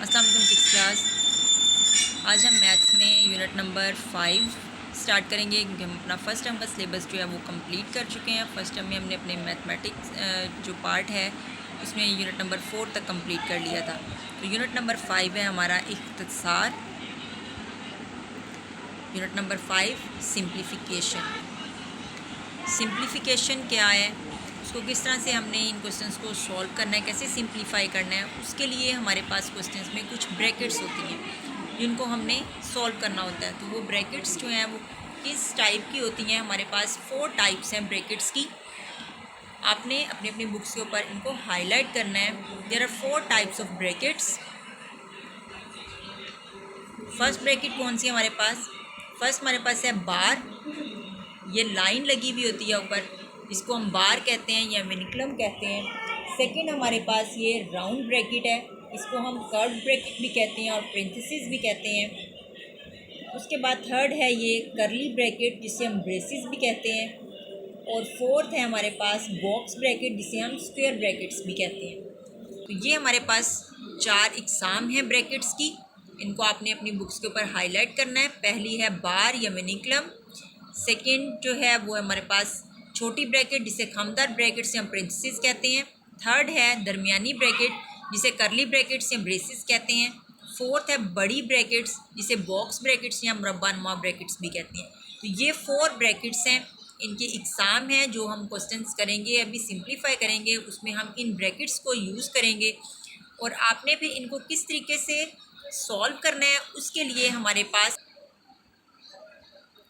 अस्सलाम वालेकुम six class. आज हम मैथ्स में यूनिट नंबर 5 स्टार्ट करेंगे। हम अपना फ़र्स्ट टर्म का सिलेबस जो है वो कंप्लीट कर चुके हैं। फ़र्स्ट टर्म में हमने अपने मैथमेटिक्स जो पार्ट है उसमें यूनिट नंबर 4 तक कंप्लीट कर लिया था। तो यूनिट नंबर 5 है हमारा इख्तिसार। Unit number 5 simplification. सिंप्लीफिकेशन क्या है, उसको किस तरह से हमने इन क्वेश्चंस को सॉल्व करना है, कैसे सिंप्लीफाई करना है, उसके लिए हमारे पास क्वेश्चंस में कुछ ब्रैकेट्स होती हैं जिनको हमने सॉल्व करना होता है। तो वो ब्रैकेट्स जो हैं वो किस टाइप की होती हैं, हमारे पास 4 टाइप्स हैं ब्रैकेट्स की। आपने अपनी अपनी बुक्स के ऊपर इनको हाईलाइट करना है। There are 4 types of brackets. First bracket कौन सी है हमारे पास? फर्स्ट हमारे पास है बार। ये लाइन लगी हुई होती है ऊपर, इसको हम बार कहते हैं या मिनिकलम कहते हैं। सेकंड हमारे पास ये राउंड ब्रैकेट है, इसको हम कर्व ब्रैकेट भी कहते हैं और पेरेंथेसिस भी कहते हैं। उसके बाद थर्ड है ये करली ब्रैकेट, जिसे हम ब्रेसिस भी कहते हैं। और फोर्थ है हमारे पास बॉक्स ब्रैकेट, जिसे हम स्क्वायर ब्रैकेट्स भी कहते हैं। तो ये हमारे पास 4 इकसाम हैं ब्रैकेट्स की। इनको आपने अपनी बुक्स के ऊपर हाईलाइट करना है। पहली है बार या मिनिकलम। सेकंड जो है वो हमारे पास छोटी ब्रैकेट, जिसे खमदार ब्रैकेट से हम पेरेंथेसिस कहते हैं। थर्ड है दरमियानी ब्रैकेट, जिसे करली ब्रैकेट से हम ब्रेसिस कहते हैं। फोर्थ है बड़ी ब्रैकेट्स, जिसे बॉक्स ब्रैकेट्स या मुरब्बानुमा ब्रैकेट्स भी कहते हैं। तो ये 4 ब्रैकेट्स हैं, इनके एग्ज़ाम हैं जो हम क्वेश्चंस करेंगे, अभी सिंप्लीफाई करेंगे, उसमें हम इन ब्रैकेट्स को यूज़ करेंगे। और आपने फिर इनको किस तरीके से सॉल्व करना है, उसके लिए हमारे पास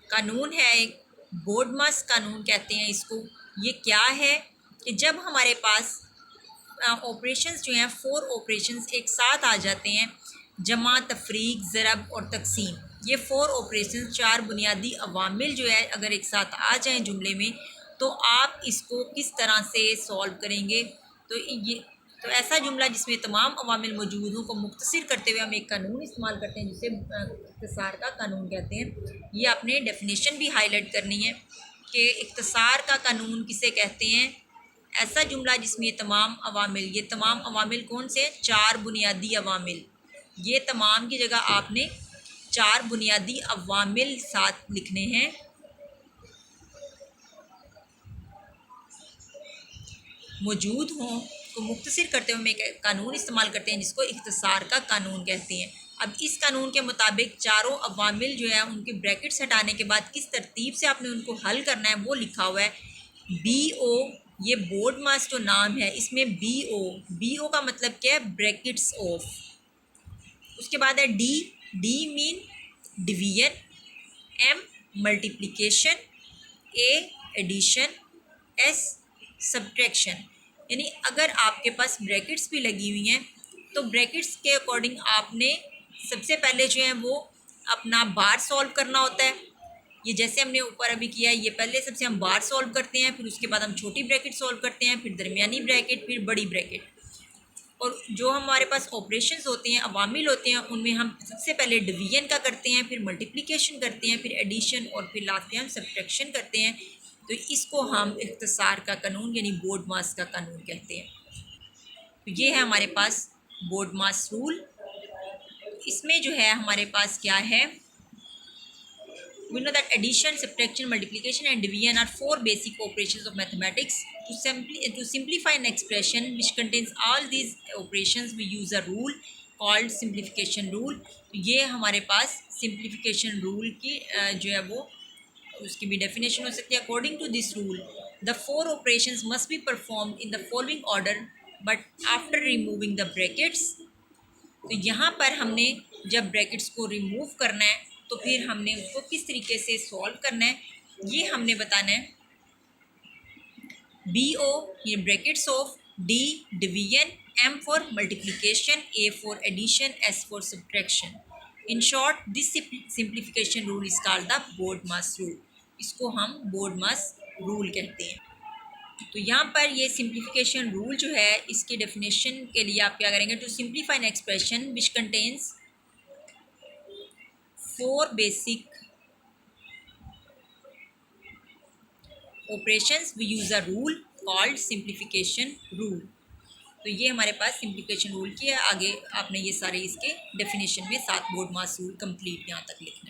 कानून है एक, बोर्डमास कानून कहते हैं इसको। ये क्या है कि जब हमारे पास ऑपरेशंस जो हैं 4 ऑपरेशंस एक साथ आ जाते हैं, जमा, तफरीक, ज़रब और तकसीम, ये 4 ऑपरेशंस 4 बुनियादी अवामिल जो है अगर एक साथ आ जाएं जुमले में, तो आप इसको किस तरह से सॉल्व करेंगे। तो ऐसा जुमला जिसमें तमाम अवामिल मौजूद हों को मुख्तसर करते हुए हम एक कानून इस्तेमाल करते हैं, जिसे इख्तिसार का कानून कहते हैं। ये आपने डेफिनेशन भी हाईलाइट करनी है कि इख्तिसार का कानून किसे कहते हैं। ऐसा जुमला जिसमें तमाम अवामिल, ये तमाम अवामिल कौन से? 4 बुनियादी अवामिल। ये तमाम की जगह आपने 4 बुनियादी अवामिल साथ लिखने हैं। मौजूद हों को मुख्तसर करते हुए हम एक कानून इस्तेमाल करते हैं जिसको इख्तिसार का कानून कहते हैं। अब इस कानून के मुताबिक चारों अवामिल जो है उनके ब्रैकेट्स हटाने के बाद किस तरतीब से आपने उनको हल करना है वो लिखा हुआ है। BO, ये बोर्ड मास जो नाम है इसमें BO का मतलब क्या है? Brackets of. उसके बाद है D mean division, M multiplication, A addition, S subtraction. यानी अगर आपके पास ब्रैकेट्स भी लगी हुई हैं तो ब्रैकेट्स के अकॉर्डिंग आपने सबसे पहले जो है वो अपना बार सॉल्व करना होता है। ये जैसे हमने ऊपर अभी किया है, ये पहले सबसे हम बार सॉल्व करते हैं, फिर उसके बाद हम छोटी ब्रैकेट सॉल्व करते हैं, फिर दरमियानी ब्रैकेट, फिर बड़ी ब्रैकेट। और जो हमारे पास ऑपरेशंस होते हैं, अवामिल होते हैं, उनमें हम सबसे पहले डिवीजन का करते हैं, फिर मल्टीप्लिकेशन करते हैं, फिर एडिशन और फिर लास्ट में हम सब्ट्रैक्शन करते हैं। तो इसको हम इख्तिसार का कानून यानी बोर्ड मास का कानून कहते हैं। तो ये है हमारे पास बोर्ड मास रूल। इसमें जो है हमारे पास क्या है, we know that addition, subtraction, multiplication and division are 4 basic operations of mathematics. To simplify an expression which contains all these operations, we use a rule called simplification rule. तो ये हमारे पास simplification rule की जो है वो उसकी भी definition हो सकती है। According to this rule the 4 operations must be performed in the following order but after removing the brackets. तो यहाँ पर हमने जब ब्रैकेट्स को रिमूव करना है तो फिर हमने उसको किस तरीके से सॉल्व करना है ये हमने बताना है। BO ये brackets of, D division, M for multiplication, A for addition, S for subtraction. In short this simplification rule is called the BODMAS rule. इसको हम बोर्ड मास रूल कहते हैं। तो यहाँ पर ये सिंप्लीफिकेशन रूल जो है इसके डेफिनेशन के लिए आप क्या करेंगे, to simplify an expression which contains 4 basic operations we use a rule called simplification rule. तो ये हमारे पास सिंप्लीफिकेशन रूल की है। आगे आपने ये सारे इसके डेफिनेशन में 7 बोर्ड मासूल कंप्लीट यहाँ तक लिखना है।